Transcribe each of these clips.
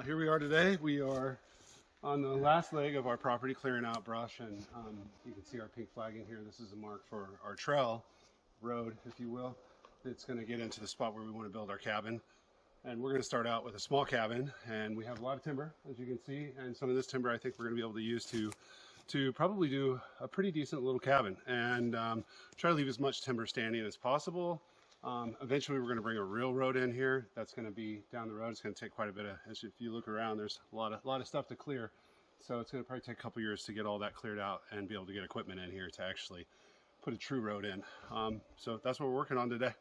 Here we are today. We are on the last leg of our property, clearing out brush, and you can see our pink flagging here. This is a mark for our trail road, if you will. It's going to get into the spot where we want to build our cabin. And we're going to start out with a small cabin, and we have a lot of timber, as you can see, and some of this timber I think we're going to be able to use to probably do a pretty decent little cabin, and try to leave as much timber standing as possible. Eventually we're going to bring a railroad in here. That's going to be down the road. It's going to take quite a bit of, as if you look around, there's a lot of stuff to clear. So it's going to probably take a couple years to get all that cleared out and be able to get equipment in here to actually put a true road in. So that's what we're working on today.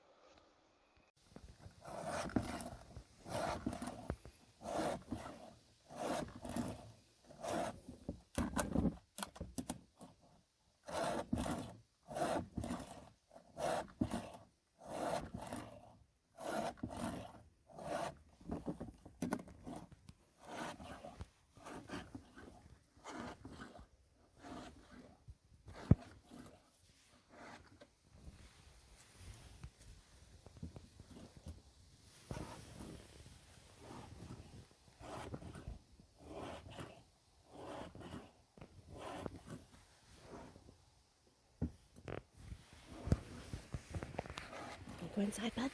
Go inside, bud.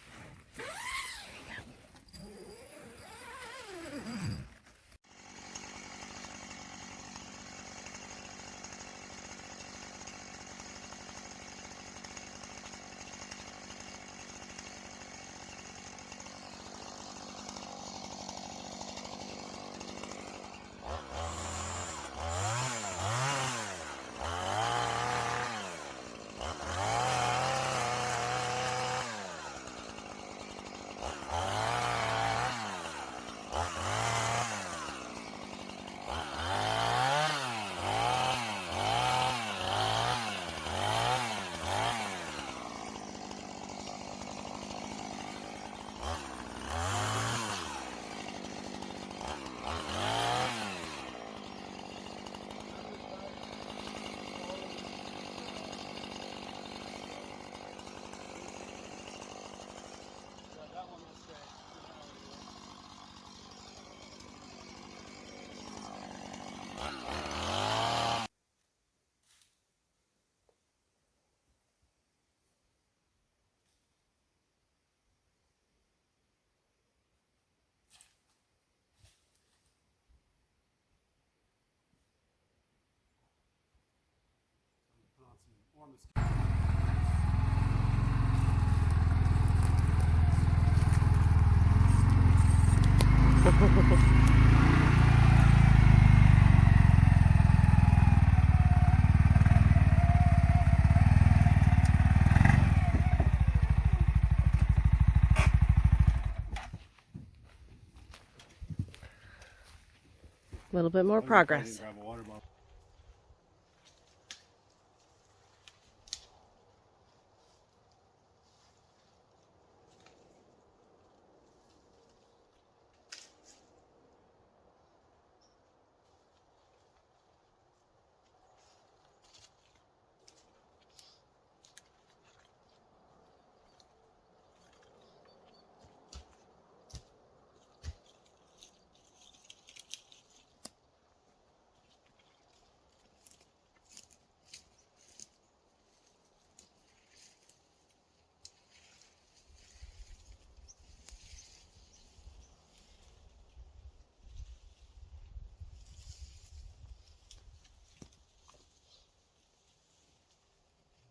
A little bit more progress.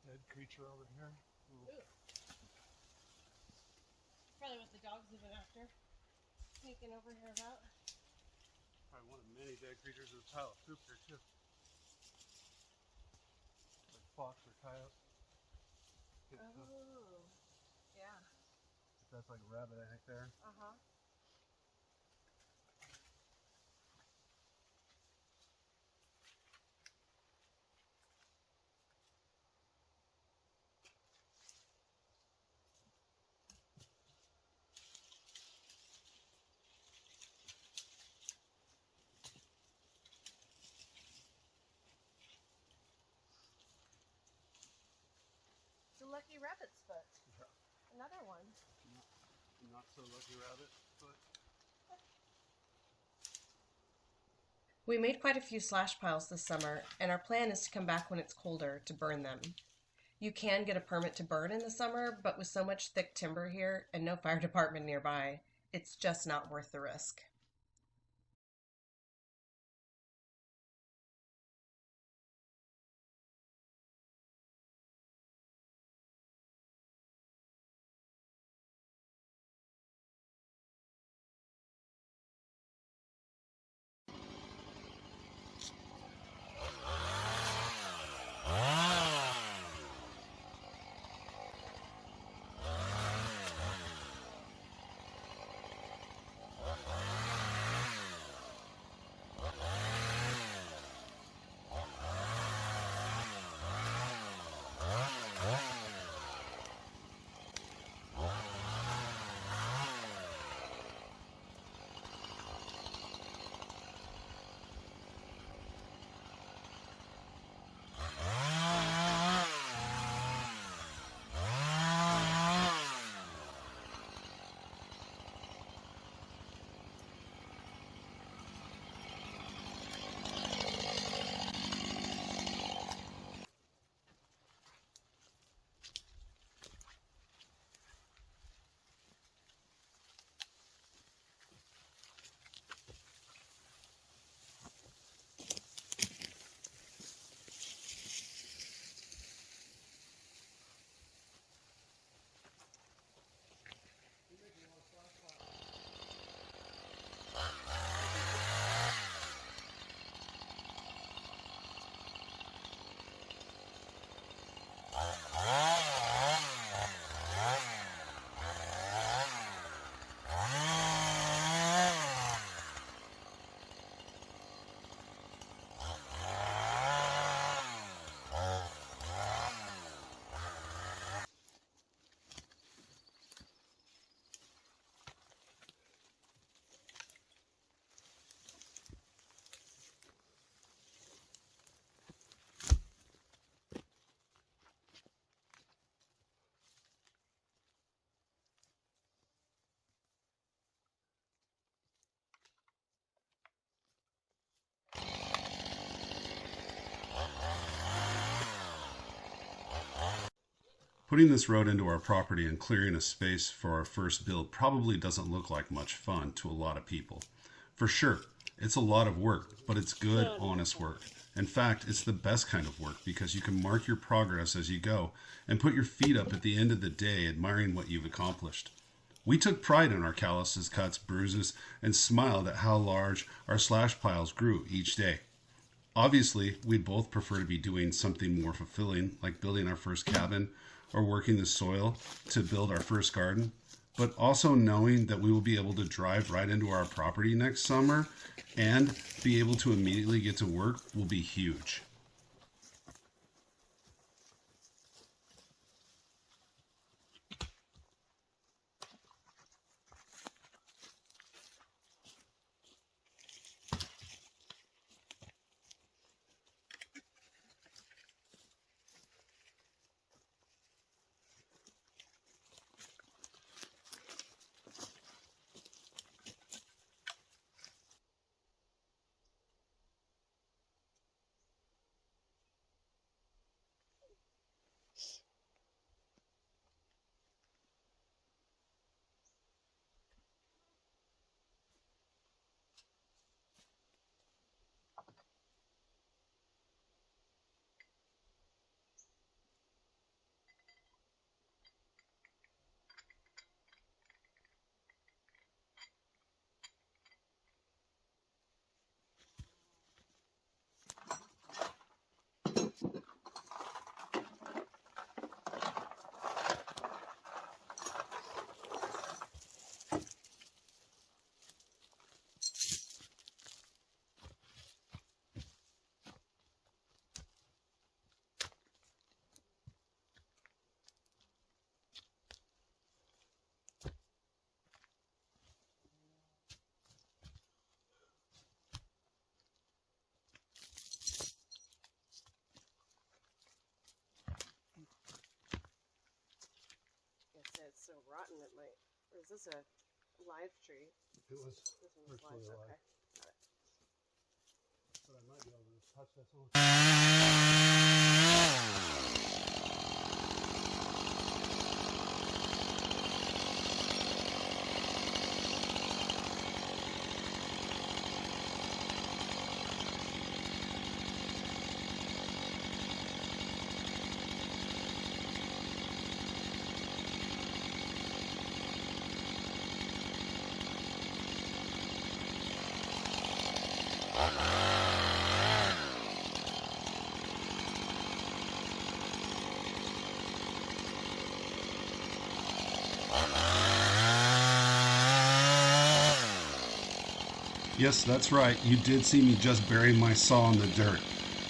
Dead creature over here. Ooh. Probably what the dogs have been after. Sneaking over here about. Probably one of many dead creatures. There's a pile of poop here too. Like fox or coyote. Oh, yeah. That's like a rabbit, I think, there. Uh-huh. It's a lucky rabbit's foot. Yeah. Another one. Not so lucky rabbit, but We made quite a few slash piles this summer, and our plan is to come back when it's colder to burn them. You can get a permit to burn in the summer, but with so much thick timber here and no fire department nearby, it's just not worth the risk. Putting this road into our property and clearing a space for our first build probably doesn't look like much fun to a lot of people. For sure, it's a lot of work, but it's good, honest work. In fact, it's the best kind of work because you can mark your progress as you go and put your feet up at the end of the day admiring what you've accomplished. We took pride in our calluses, cuts, bruises, and smiled at how large our slash piles grew each day. Obviously, we'd both prefer to be doing something more fulfilling, like building our first cabin or working the soil to build our first garden, but also knowing that we will be able to drive right into our property next summer and be able to immediately get to work will be huge. It's so rotten it might. Or is this a live tree? It was This one was live. Okay. Got it. but I might be able to touch this one. Yes, that's right. You did see me just bury my saw in the dirt.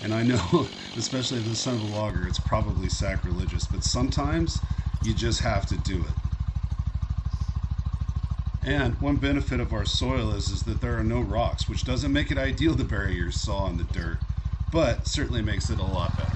And I know, especially the son of a logger, it's probably sacrilegious, but sometimes you just have to do it. And one benefit of our soil is that there are no rocks, which doesn't make it ideal to bury your saw in the dirt, but certainly makes it a lot better.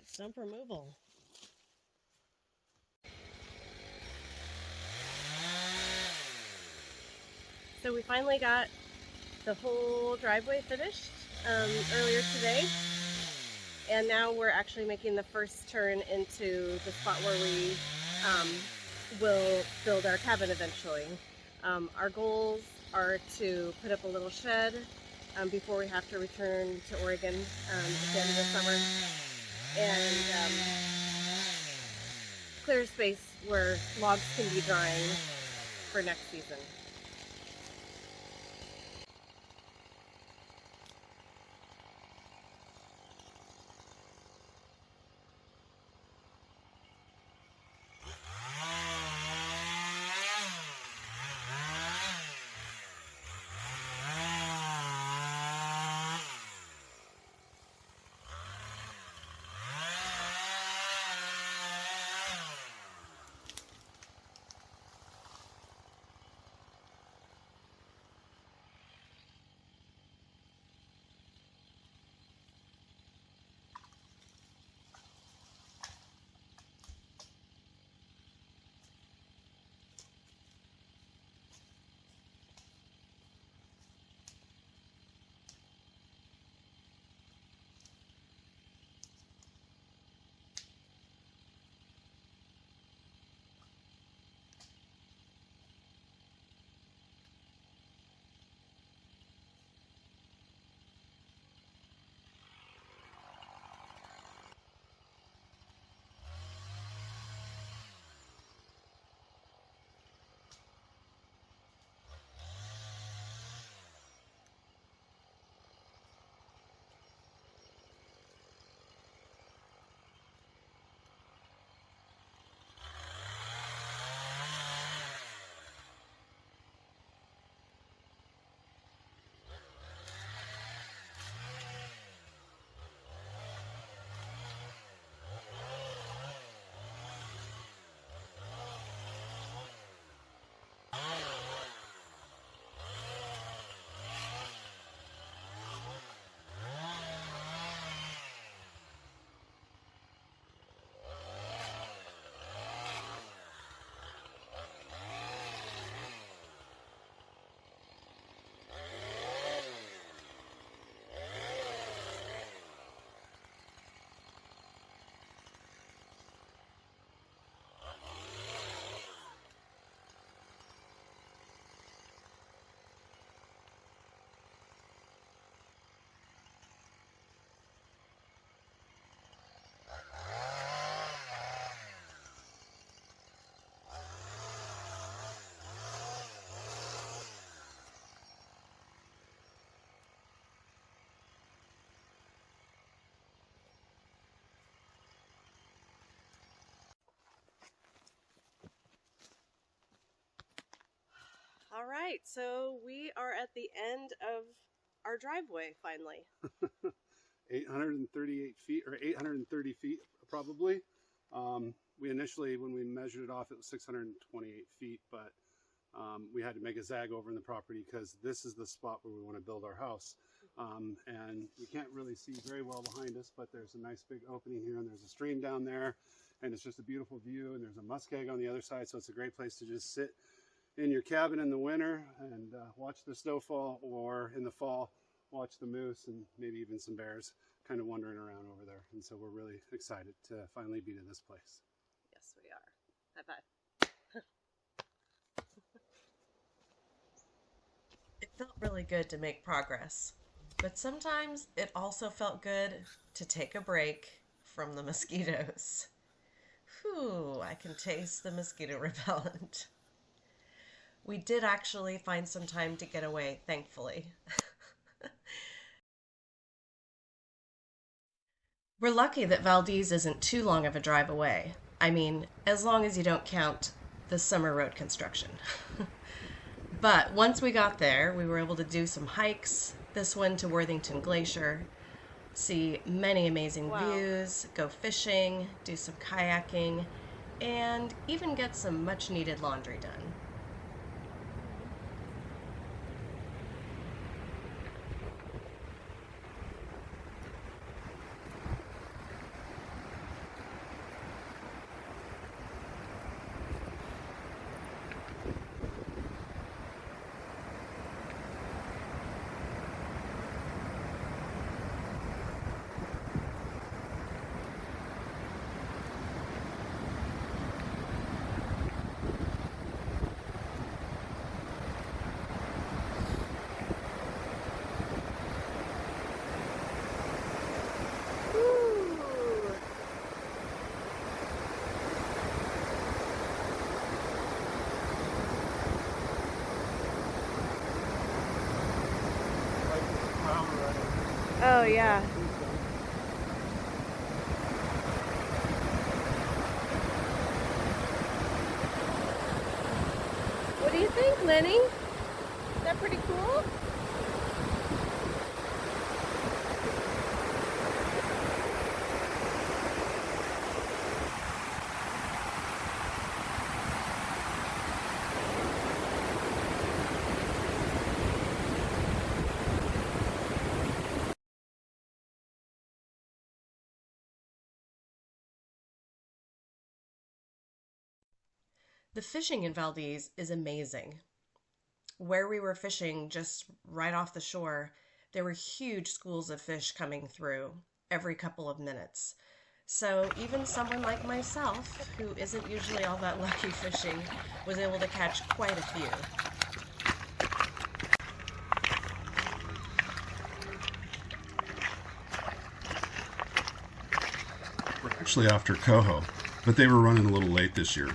Stump removal. So we finally got the whole driveway finished earlier today, and now we're actually making the first turn into the spot where we will build our cabin eventually. Our goals are to put up a little shed before we have to return to Oregon at the end of the summer, and clear a space where logs can be drying for next season. All right, so we are at the end of our driveway finally. 838 feet or 830 feet probably. We initially, when we measured it off, it was 628 feet, but we had to make a zag over in the property because this is the spot where we want to build our house. And you can't really see very well behind us, but there's a nice big opening here, and there's a stream down there, and it's just a beautiful view, and there's a muskeg on the other side, so it's a great place to just sit in your cabin in the winter and watch the snow fall, or in the fall watch the moose and maybe even some bears kind of wandering around over there. And so we're really excited to finally be to this place. Yes, we are. High five. It felt really good to make progress, but sometimes it also felt good to take a break from the mosquitoes. Whew, I can taste the mosquito repellent. We did actually find some time to get away, thankfully. We're lucky that Valdez isn't too long of a drive away. I mean, as long as you don't count the summer road construction. But once we got there, we were able to do some hikes, this one to Worthington Glacier, see many amazing views, go fishing, do some kayaking, and even get some much needed laundry done. Oh, yeah. What do you think, Lenny? Is that pretty cool? The fishing in Valdez is amazing. Where we were fishing just right off the shore, there were huge schools of fish coming through every couple of minutes. So even someone like myself, who isn't usually all that lucky fishing, was able to catch quite a few. We're actually after coho, but they were running a little late this year.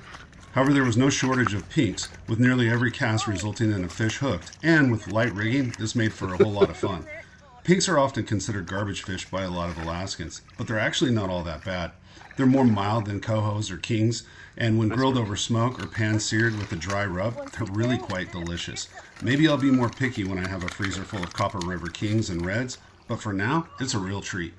However, there was no shortage of pinks, with nearly every cast resulting in a fish hooked, and with light rigging, this made for a whole lot of fun. Pinks are often considered garbage fish by a lot of Alaskans, but they're actually not all that bad. They're more mild than cohos or kings, and when grilled over smoke or pan-seared with a dry rub, they're really quite delicious. Maybe I'll be more picky when I have a freezer full of Copper River kings and reds, but for now, it's a real treat.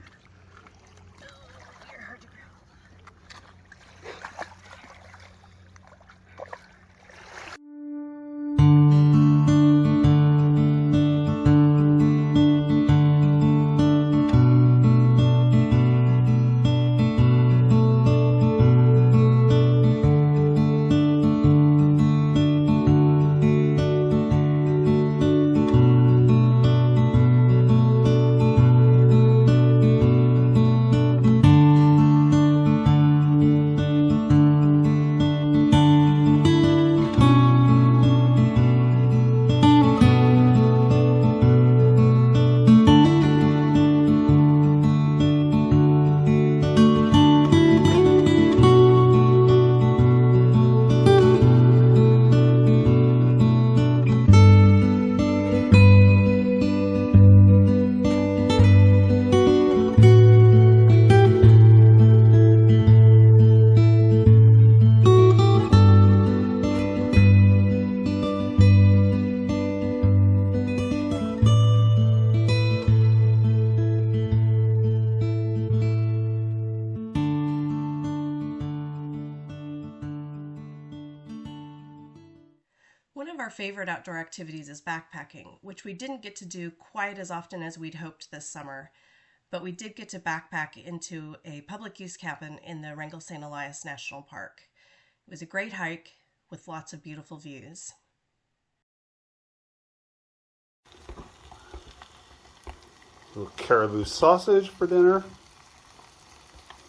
favorite outdoor activities is backpacking, which we didn't get to do quite as often as we'd hoped this summer, but we did get to backpack into a public use cabin in the Wrangell St. Elias National Park. It was a great hike with lots of beautiful views. A little caribou sausage for dinner.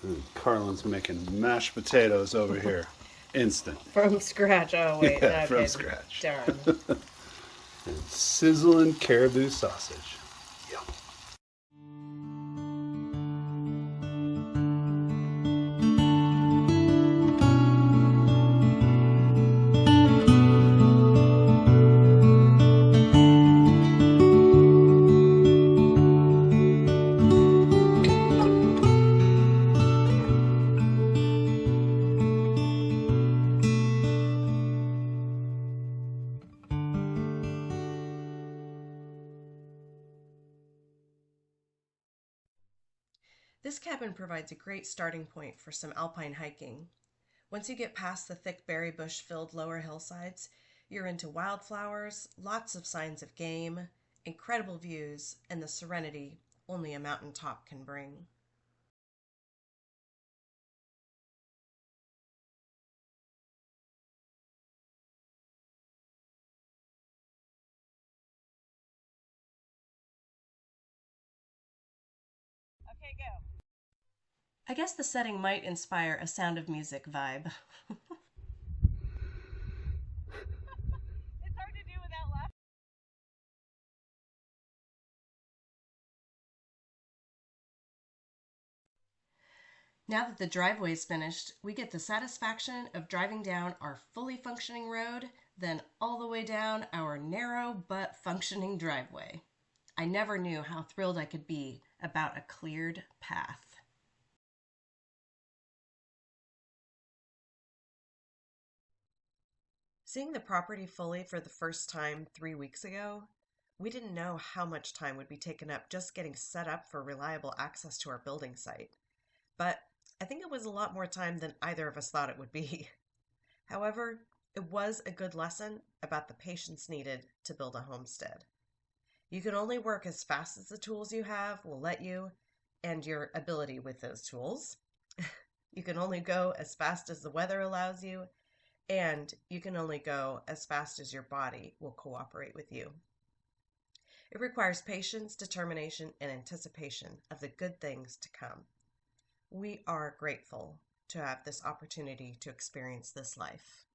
And Carlin's making mashed potatoes over here. Instant. From scratch. Oh, wait. Yeah, okay. from scratch. Darn. And sizzling caribou sausage. Yum. This cabin provides a great starting point for some alpine hiking. Once you get past the thick berry bush-filled lower hillsides, you're into wildflowers, lots of signs of game, incredible views, and the serenity only a mountaintop can bring. Okay, go. I guess the setting might inspire a Sound of Music vibe. It's hard to do without laughing. Now that the driveway is finished, we get the satisfaction of driving down our fully functioning road, then all the way down our narrow but functioning driveway. I never knew how thrilled I could be about a cleared path. Seeing the property fully for the first time 3 weeks ago, we didn't know how much time would be taken up just getting set up for reliable access to our building site. But I think it was a lot more time than either of us thought it would be. However, it was a good lesson about the patience needed to build a homestead. You can only work as fast as the tools you have will let you, and your ability with those tools. You can only go as fast as the weather allows you, and you can only go as fast as your body will cooperate with you. It requires patience, determination, and anticipation of the good things to come. We are grateful to have this opportunity to experience this life.